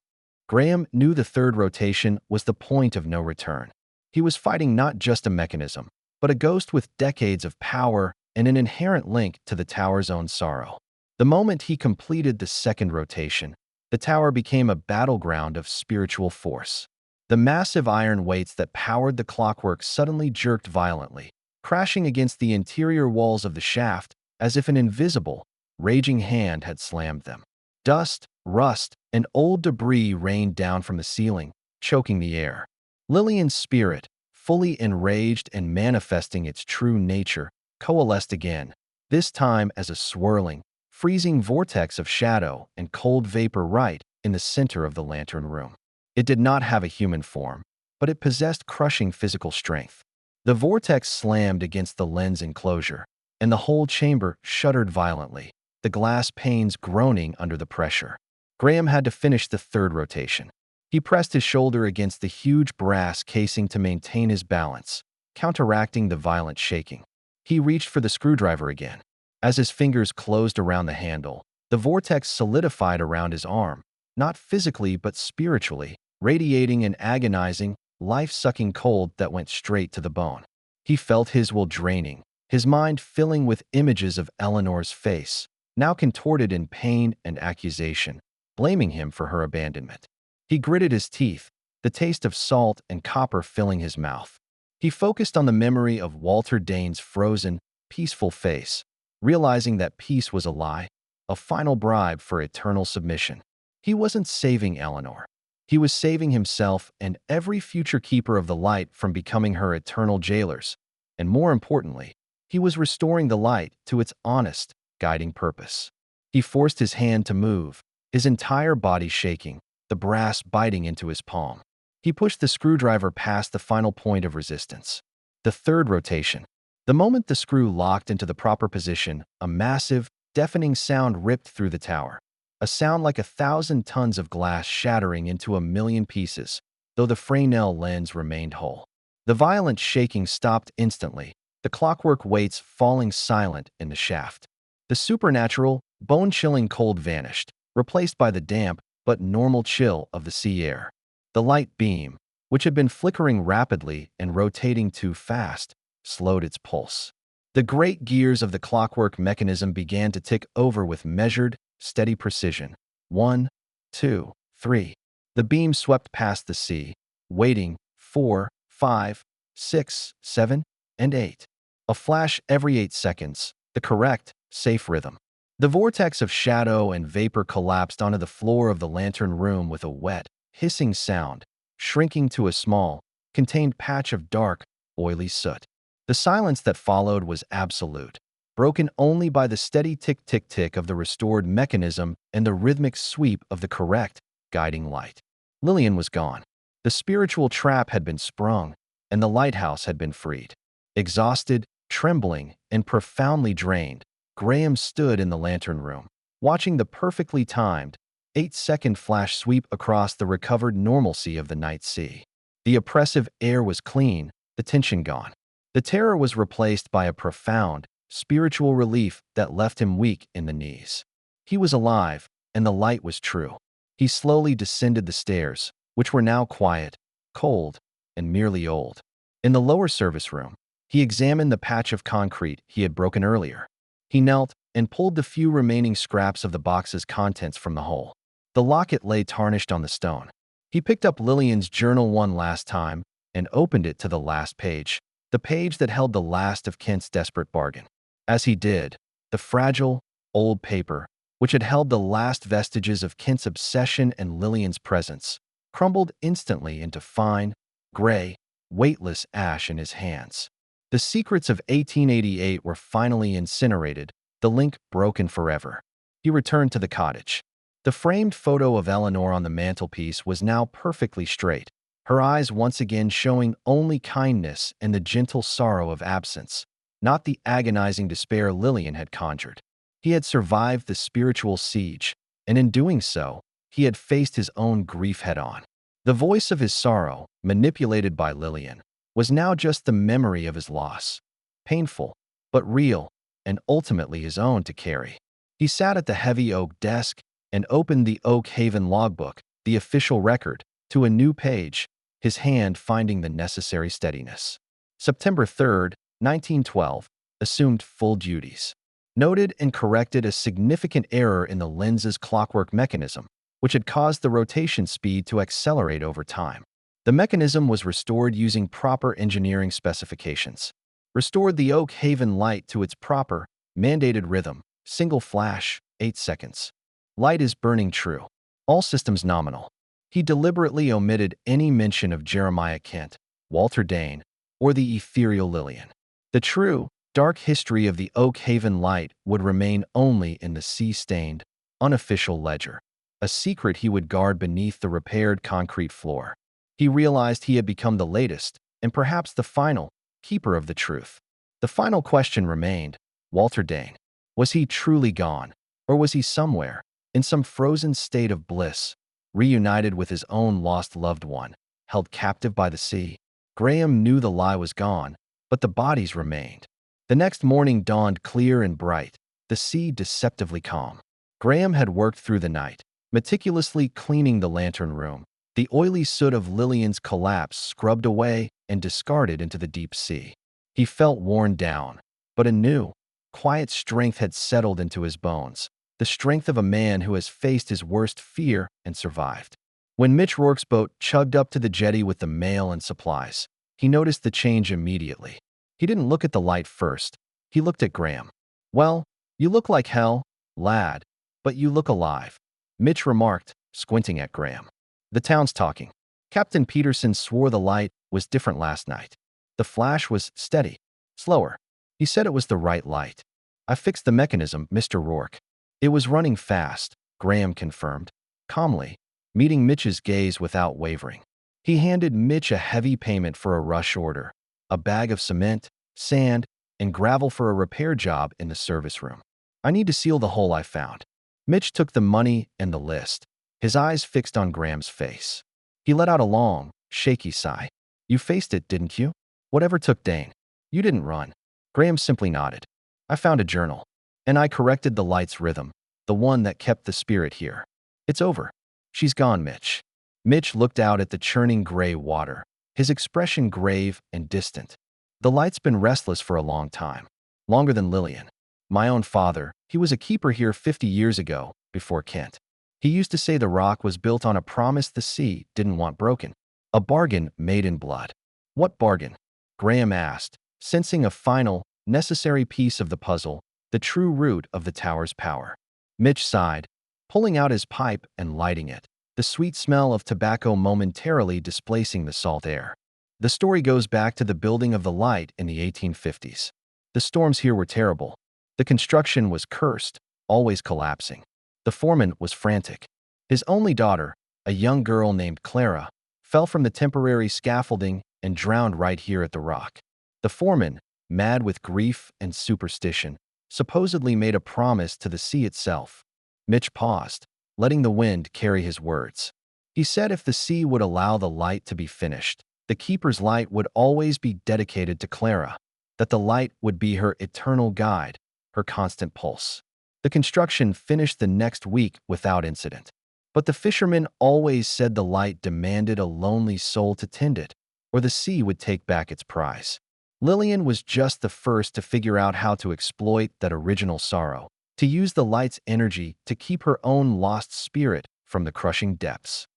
Graham knew the third rotation was the point of no return. He was fighting not just a mechanism, but a ghost with decades of power and an inherent link to the tower's own sorrow. The moment he completed the second rotation, the tower became a battleground of spiritual force. The massive iron weights that powered the clockwork suddenly jerked violently, crashing against the interior walls of the shaft as if an invisible, raging hand had slammed them. Dust, rust, and old debris rained down from the ceiling, choking the air. Lillian's spirit, fully enraged and manifesting its true nature, coalesced again, this time as a swirling, freezing vortex of shadow and cold vapor right in the center of the lantern room. It did not have a human form, but it possessed crushing physical strength. The vortex slammed against the lens enclosure, and the whole chamber shuddered violently, the glass panes groaning under the pressure. Graham had to finish the third rotation. He pressed his shoulder against the huge brass casing to maintain his balance, counteracting the violent shaking. He reached for the screwdriver again. As his fingers closed around the handle, the vortex solidified around his arm, not physically but spiritually, radiating an agonizing, life-sucking cold that went straight to the bone. He felt his will draining, his mind filling with images of Eleanor's face, now contorted in pain and accusation, blaming him for her abandonment. He gritted his teeth, the taste of salt and copper filling his mouth. He focused on the memory of Walter Dane's frozen, peaceful face, realizing that peace was a lie, a final bribe for eternal submission. He wasn't saving Eleanor. He was saving himself and every future keeper of the light from becoming her eternal jailers. And more importantly, he was restoring the light to its honest, guiding purpose. He forced his hand to move, his entire body shaking, the brass biting into his palm. He pushed the screwdriver past the final point of resistance. The third rotation. The moment the screw locked into the proper position, a massive, deafening sound ripped through the tower. A sound like 1,000 tons of glass shattering into 1,000,000 pieces, though the Fresnel lens remained whole. The violent shaking stopped instantly, the clockwork weights falling silent in the shaft. The supernatural, bone-chilling cold vanished, replaced by the damp but normal chill of the sea air. The light beam, which had been flickering rapidly and rotating too fast, slowed its pulse. The great gears of the clockwork mechanism began to tick over with measured, steady precision. 1, 2, 3. The beam swept past the sea, waiting 4, 5, 6, 7, and 8. A flash every 8 seconds, the correct, safe rhythm. The vortex of shadow and vapor collapsed onto the floor of the lantern room with a wet, hissing sound, shrinking to a small, contained patch of dark, oily soot. The silence that followed was absolute, broken only by the steady tick-tick-tick of the restored mechanism and the rhythmic sweep of the correct, guiding light. Lillian was gone. The spiritual trap had been sprung, and the lighthouse had been freed. Exhausted, trembling, and profoundly drained, Graham stood in the lantern room, watching the perfectly timed, 8-second flash sweep across the recovered normalcy of the night sea. The oppressive air was clean, the tension gone. The terror was replaced by a profound, spiritual relief that left him weak in the knees. He was alive, and the light was true. He slowly descended the stairs, which were now quiet, cold, and merely old. In the lower service room, he examined the patch of concrete he had broken earlier. He knelt and pulled the few remaining scraps of the box's contents from the hole. The locket lay tarnished on the stone. He picked up Lillian's journal one last time and opened it to the last page, the page that held the last of Kent's desperate bargain. As he did, the fragile, old paper, which had held the last vestiges of Kent's obsession and Lillian's presence, crumbled instantly into fine, gray, weightless ash in his hands. The secrets of 1888 were finally incinerated, the link broken forever. He returned to the cottage. The framed photo of Eleanor on the mantelpiece was now perfectly straight, her eyes once again showing only kindness and the gentle sorrow of absence, not the agonizing despair Lillian had conjured. He had survived the spiritual siege, and in doing so, he had faced his own grief head-on. The voice of his sorrow, manipulated by Lillian, was now just the memory of his loss. Painful, but real, and ultimately his own to carry. He sat at the heavy oak desk and opened the Oak Haven logbook, the official record, to a new page, his hand finding the necessary steadiness. September 3rd, 1912, assumed full duties. Noted and corrected a significant error in the lens's clockwork mechanism, which had caused the rotation speed to accelerate over time. The mechanism was restored using proper engineering specifications. Restored the Oak Haven light to its proper, mandated rhythm, single flash, 8 seconds. Light is burning true. All systems nominal. He deliberately omitted any mention of Jeremiah Kent, Walter Dane, or the ethereal Lillian. The true, dark history of the Oak Haven light would remain only in the sea-stained, unofficial ledger, a secret he would guard beneath the repaired concrete floor. He realized he had become the latest, and perhaps the final, keeper of the truth. The final question remained, Walter Dane. Was he truly gone, or was he somewhere, in some frozen state of bliss, reunited with his own lost loved one, held captive by the sea? Graham knew the lie was gone, but the bodies remained. The next morning dawned clear and bright, the sea deceptively calm. Graham had worked through the night, meticulously cleaning the lantern room, the oily soot of Lillian's collapse scrubbed away and discarded into the deep sea. He felt worn down, but a new, quiet strength had settled into his bones, the strength of a man who has faced his worst fear and survived. When Mitch Rourke's boat chugged up to the jetty with the mail and supplies, he noticed the change immediately. He didn't look at the light first. He looked at Graham. "Well, you look like hell, lad, but you look alive," Mitch remarked, squinting at Graham. "The town's talking. Captain Peterson swore the light was different last night. The flash was steady, slower. He said it was the right light. I fixed the mechanism, Mr. Rourke. It was running fast," Graham confirmed, calmly, meeting Mitch's gaze without wavering. He handed Mitch a heavy payment for a rush order, a bag of cement, sand, and gravel for a repair job in the service room. "I need to seal the hole I found." Mitch took the money and the list, his eyes fixed on Graham's face. He let out a long, shaky sigh. "You faced it, didn't you? Whatever took Dane. You didn't run." Graham simply nodded. "I found a journal, and I corrected the light's rhythm, the one that kept the spirit here. It's over. She's gone, Mitch." Mitch looked out at the churning gray water, his expression grave and distant. "The light's been restless for a long time. Longer than Lillian. My own father, he was a keeper here 50 years ago, before Kent. He used to say the rock was built on a promise the sea didn't want broken. A bargain made in blood." "What bargain?" Graham asked, sensing a final, necessary piece of the puzzle, the true root of the tower's power. Mitch sighed, pulling out his pipe and lighting it, the sweet smell of tobacco momentarily displacing the salt air. "The story goes back to the building of the light in the 1850s. The storms here were terrible. The construction was cursed, always collapsing. The foreman was frantic. His only daughter, a young girl named Clara, fell from the temporary scaffolding and drowned right here at the rock. The foreman, mad with grief and superstition, supposedly made a promise to the sea itself." Mitch paused, letting the wind carry his words. "He said if the sea would allow the light to be finished, the keeper's light would always be dedicated to Clara, that the light would be her eternal guide, her constant pulse. The construction finished the next week without incident. But the fishermen always said the light demanded a lonely soul to tend it, or the sea would take back its prize. Lillian was just the first to figure out how to exploit that original sorrow, to use the light's energy to keep her own lost spirit from the crushing depths.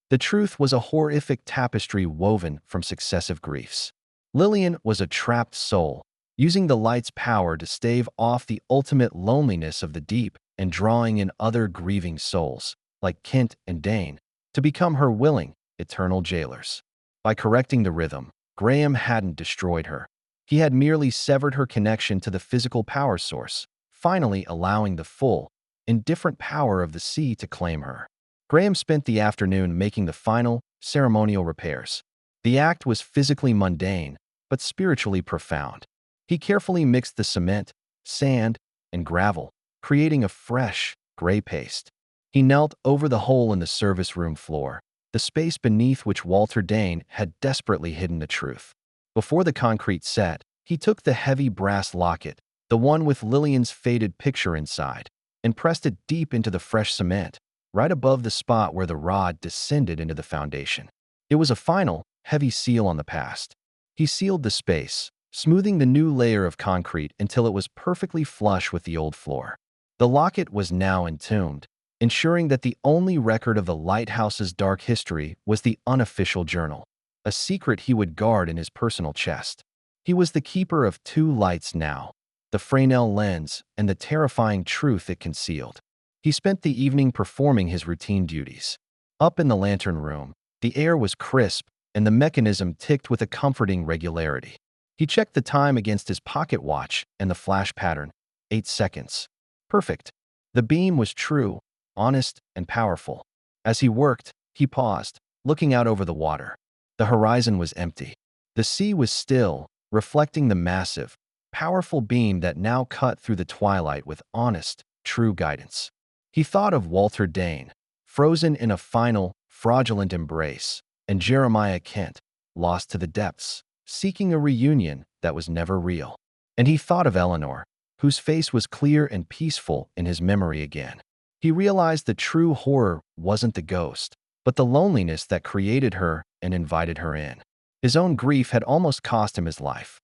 The truth was a horrific tapestry woven from successive griefs. Lillian was a trapped soul, using the light's power to stave off the ultimate loneliness of the deep and drawing in other grieving souls, like Kent and Dane, to become her willing, eternal jailers. By correcting the rhythm, Graham hadn't destroyed her. He had merely severed her connection to the physical power source, finally allowing the full, indifferent power of the sea to claim her. Graham spent the afternoon making the final, ceremonial repairs. The act was physically mundane, but spiritually profound. He carefully mixed the cement, sand, and gravel, creating a fresh, gray paste. He knelt over the hole in the service room floor, the space beneath which Walter Dane had desperately hidden the truth. Before the concrete set, he took the heavy brass locket, the one with Lillian's faded picture inside, and pressed it deep into the fresh cement, right above the spot where the rod descended into the foundation. It was a final, heavy seal on the past. He sealed the space, smoothing the new layer of concrete until it was perfectly flush with the old floor. The locket was now entombed, ensuring that the only record of the lighthouse's dark history was the unofficial journal, a secret he would guard in his personal chest. He was the keeper of two lights now, the Fresnel lens and the terrifying truth it concealed. He spent the evening performing his routine duties. Up in the lantern room, the air was crisp and the mechanism ticked with a comforting regularity. He checked the time against his pocket watch and the flash pattern, 8 seconds. Perfect. The beam was true, honest, and powerful. As he worked, he paused, looking out over the water. The horizon was empty. The sea was still, reflecting the massive, powerful beam that now cut through the twilight with honest, true guidance. He thought of Walter Dane, frozen in a final, fraudulent embrace, and Jeremiah Kent, lost to the depths, seeking a reunion that was never real. And he thought of Eleanor, whose face was clear and peaceful in his memory again. He realized the true horror wasn't the ghost, but the loneliness that created her and invited her in. His own grief had almost cost him his life.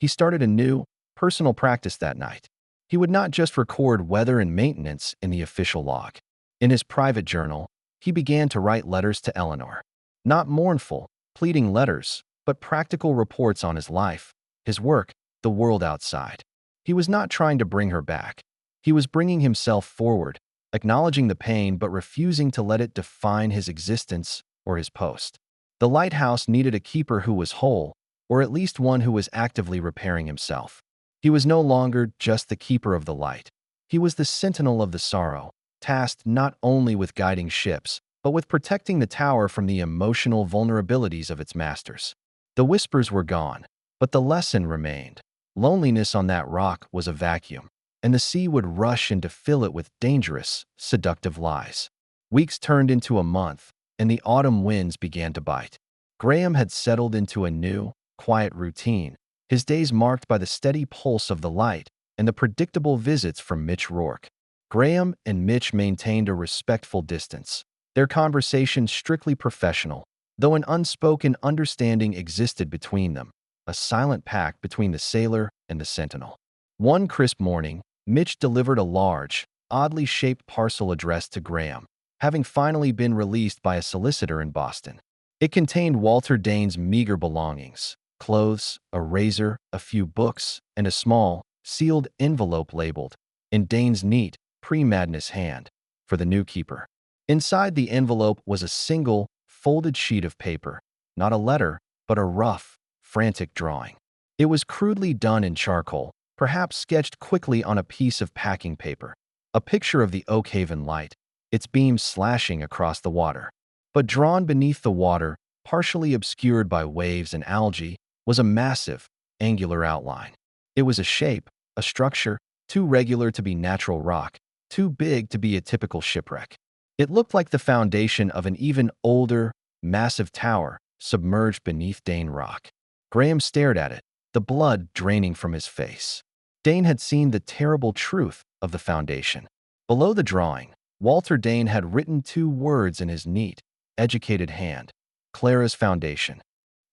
He started a new, personal practice that night. He would not just record weather and maintenance in the official log. In his private journal, he began to write letters to Eleanor. Not mournful, pleading letters, but practical reports on his life, his work, the world outside. He was not trying to bring her back. He was bringing himself forward, acknowledging the pain but refusing to let it define his existence or his post. The lighthouse needed a keeper who was whole, or at least one who was actively repairing himself. He was no longer just the keeper of the light. He was the sentinel of the sorrow, tasked not only with guiding ships, but with protecting the tower from the emotional vulnerabilities of its masters. The whispers were gone, but the lesson remained. Loneliness on that rock was a vacuum, and the sea would rush in to fill it with dangerous, seductive lies. Weeks turned into a month, and the autumn winds began to bite. Graham had settled into a new, quiet routine, his days marked by the steady pulse of the light and the predictable visits from Mitch Rourke. Graham and Mitch maintained a respectful distance, their conversation strictly professional, though an unspoken understanding existed between them, a silent pact between the sailor and the sentinel. One crisp morning, Mitch delivered a large, oddly shaped parcel addressed to Graham, having finally been released by a solicitor in Boston. It contained Walter Dane's meager belongings, clothes, a razor, a few books, and a small, sealed envelope labeled, in Dane's neat, pre-madness hand, for the new keeper. Inside the envelope was a single, folded sheet of paper, not a letter, but a rough, frantic drawing. It was crudely done in charcoal, perhaps sketched quickly on a piece of packing paper. A picture of the Oak Haven light, its beams slashing across the water. But drawn beneath the water, partially obscured by waves and algae, was a massive, angular outline. It was a shape, a structure, too regular to be natural rock, too big to be a typical shipwreck. It looked like the foundation of an even older, massive tower submerged beneath Dane rock. Graham stared at it, the blood draining from his face. Dane had seen the terrible truth of the foundation. Below the drawing, Walter Dane had written 2 words in his neat, educated hand: Clara's Foundation.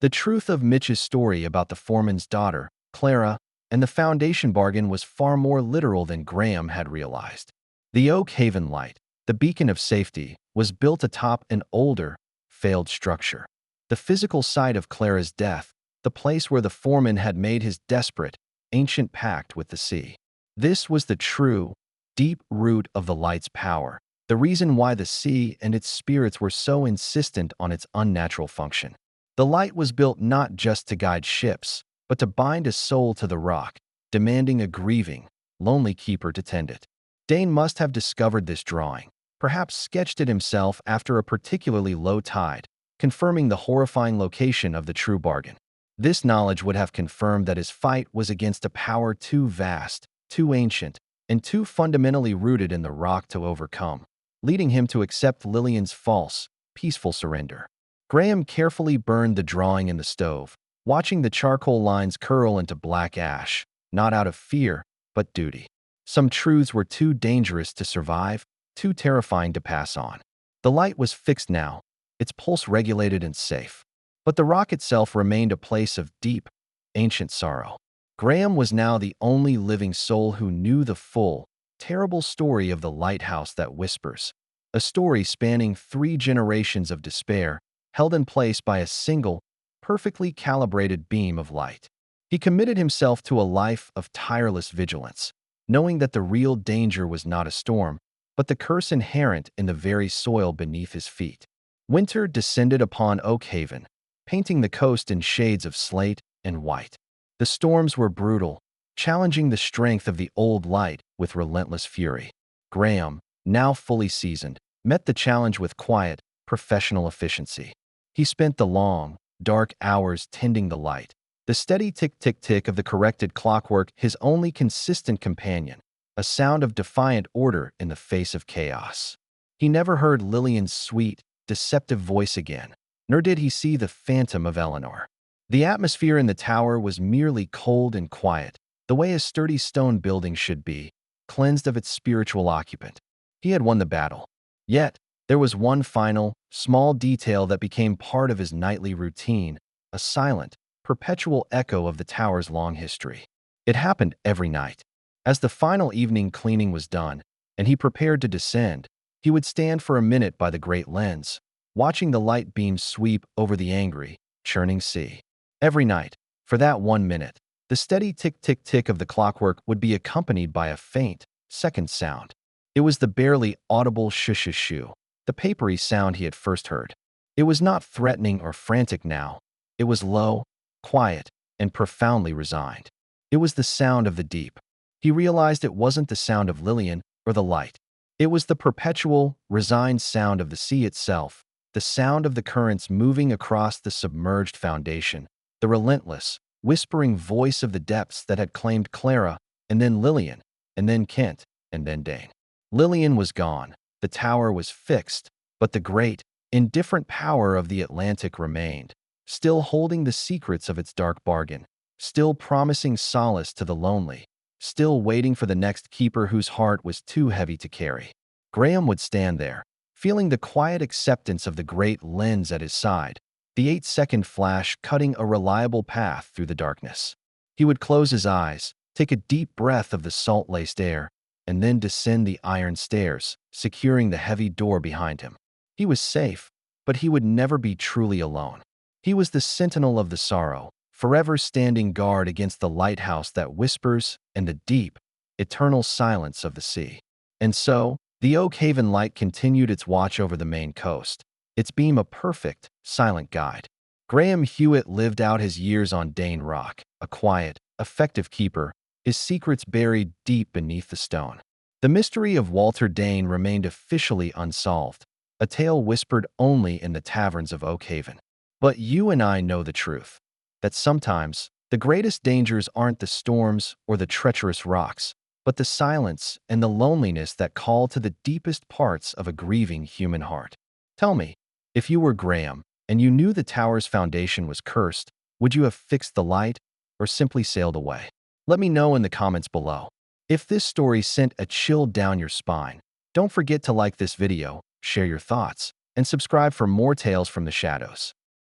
The truth of Mitch's story about the foreman's daughter, Clara, and the foundation bargain was far more literal than Graham had realized. The Oak Haven Light, the beacon of safety, was built atop an older, failed structure. The physical site of Clara's death, the place where the foreman had made his desperate, ancient pact with the sea. This was the true, deep root of the light's power, the reason why the sea and its spirits were so insistent on its unnatural function. The light was built not just to guide ships, but to bind a soul to the rock, demanding a grieving, lonely keeper to tend it. Dane must have discovered this drawing, perhaps sketched it himself after a particularly low tide, confirming the horrifying location of the true bargain. This knowledge would have confirmed that his fight was against a power too vast, too ancient, and too fundamentally rooted in the rock to overcome, leading him to accept Lillian's false, peaceful surrender. Graham carefully burned the drawing in the stove, watching the charcoal lines curl into black ash, not out of fear, but duty. Some truths were too dangerous to survive, too terrifying to pass on. The light was fixed now, its pulse regulated and safe. But the rock itself remained a place of deep, ancient sorrow. Graham was now the only living soul who knew the full, terrible story of the lighthouse that whispers, a story spanning 3 generations of despair, held in place by a single, perfectly calibrated beam of light. He committed himself to a life of tireless vigilance, knowing that the real danger was not a storm, but the curse inherent in the very soil beneath his feet. Winter descended upon Oak Haven, painting the coast in shades of slate and white. The storms were brutal, challenging the strength of the old light with relentless fury. Graham, now fully seasoned, met the challenge with quiet, professional efficiency. He spent the long, dark hours tending the light, the steady tick-tick-tick of the corrected clockwork his only consistent companion, a sound of defiant order in the face of chaos. He never heard Lillian's sweet, deceptive voice again, nor did he see the phantom of Eleanor. The atmosphere in the tower was merely cold and quiet, the way a sturdy stone building should be, cleansed of its spiritual occupant. He had won the battle. Yet, there was one final, small detail that became part of his nightly routine, a silent, perpetual echo of the tower's long history. It happened every night. As the final evening cleaning was done, and he prepared to descend, he would stand for a minute by the great lens, watching the light beams sweep over the angry, churning sea. Every night, for that 1 minute, the steady tick-tick-tick of the clockwork would be accompanied by a faint, second sound. It was the barely audible shush-shush-shoo, the papery sound he had first heard. It was not threatening or frantic now. It was low, quiet, and profoundly resigned. It was the sound of the deep. He realized it wasn't the sound of Lillian or the light. It was the perpetual, resigned sound of the sea itself, the sound of the currents moving across the submerged foundation, the relentless, whispering voice of the depths that had claimed Clara, and then Lillian, and then Kent, and then Dane. Lillian was gone, the tower was fixed, but the great, indifferent power of the Atlantic remained, still holding the secrets of its dark bargain, still promising solace to the lonely, still waiting for the next keeper whose heart was too heavy to carry. Graham would stand there, feeling the quiet acceptance of the great lens at his side, the 8-second flash cutting a reliable path through the darkness. He would close his eyes, take a deep breath of the salt-laced air, and then descend the iron stairs, securing the heavy door behind him. He was safe, but he would never be truly alone. He was the sentinel of the sorrow, forever standing guard against the lighthouse that whispers and the deep, eternal silence of the sea. And so, the Oak Haven light continued its watch over the Maine coast, its beam a perfect, silent guide. Graham Hewitt lived out his years on Dane Rock, a quiet, effective keeper, his secrets buried deep beneath the stone. The mystery of Walter Dane remained officially unsolved, a tale whispered only in the taverns of Oak Haven. But you and I know the truth, that sometimes the greatest dangers aren't the storms or the treacherous rocks, but the silence and the loneliness that call to the deepest parts of a grieving human heart. Tell me, if you were Graham and you knew the tower's foundation was cursed, would you have fixed the light or simply sailed away? Let me know in the comments below. If this story sent a chill down your spine, don't forget to like this video, share your thoughts, and subscribe for more tales from the shadows.